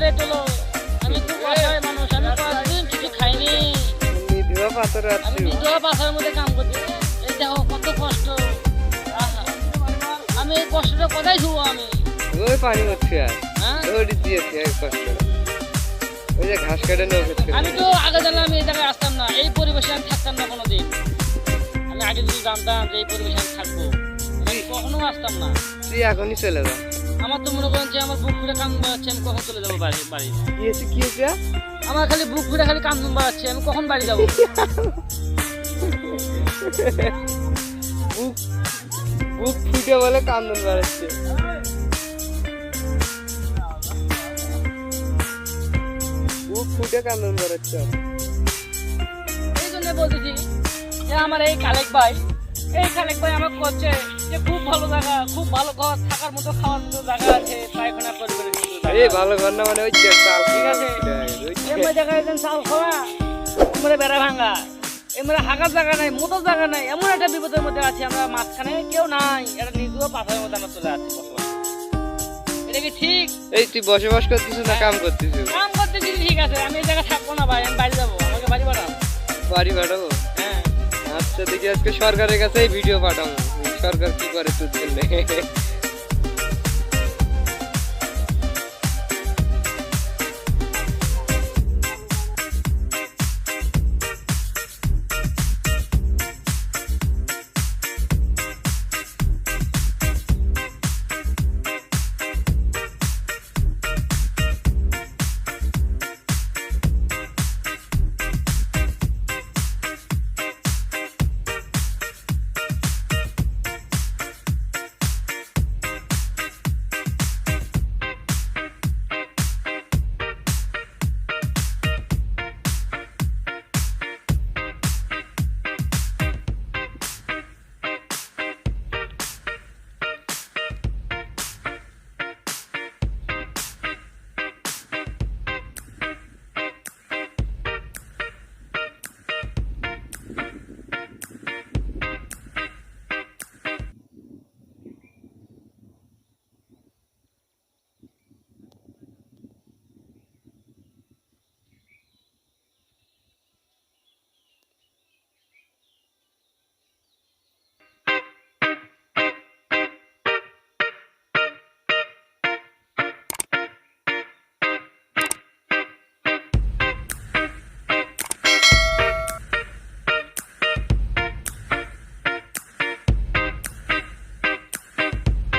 Rate হলো, আমি খুব অসহায় মানুষ, আমি কতদিন কিছু খাইনি, আমি বিধবা পাথরের মধ্যে কাম করছি। এই দেখো কত কষ্ট, আমি এই কষ্টটা কোথায় শুবো আমি? ওই পানি হচ্ছে আর দৌড়ি দিয়েছি এক কষ্ট, ওই যে ঘাস কাটে নৌকা ছিল। আমি তো আগে জানলাম আমি এই জায়গায় আসতাম না, এই পরিবেশে আমি থাকতাম না কোনোদিন। আমি আগে যদি জানতাম যে এই পরিবেশে আমি থাকবো, আমি কখনো আসতাম না। তুই এখনই চলে যা। আমার তো মনে করেন যে আমার বুক ফুটে কান বাড়াচ্ছে, আমি কখন চলে যাবো বাড়ি? কি হয়েছে? আমার খালি বুক ফুটে খালি কান বাড়াচ্ছে, আমি কখন বাড়ি যাবো? বুক ফুটে বলে কান্দন বাড়াচ্ছে। বুক ফুটে কান্দন বাড়াচ্ছে। এই জন্য বলতেছি যে আমার এই খালেক ভাই আমার করছে যে খুব ভালো জায়গা, খুব ভালো ঘর, থাকার মতো, খাওয়ার মতো জায়গা আছে, পায়খানা পরিবারের মতো জায়গা। এই ভালো ঘর না মানে ওই যে চাল, ঠিক আছে, এমন জায়গায় একজন চাল খাওয়া, এমরে বেড়া ভাঙা, এমরে হাগার জায়গা নাই, মোটার জায়গা নাই, এমন একটা বিপদের মধ্যে আছি আমরা, মাঝখানে কেউ নাই, এটা নিজেও পাথরের মধ্যে আমরা চলে আছি। এটা কি ঠিক? এই তুই বসবাস করতেছিস না কাম করতেছিস? কাম করতেছি, ঠিক আছে, আমি এই জায়গায় থাকবো না ভাই, আমি বাড়ি যাবো, আমাকে বাড়ি পাঠাও। বাড়ি পাঠাবো? হ্যাঁ। আচ্ছা দেখি আজকে সরকারের কাছে ভিডিও পাঠাবো, সরকার কি করে তোর জন্য।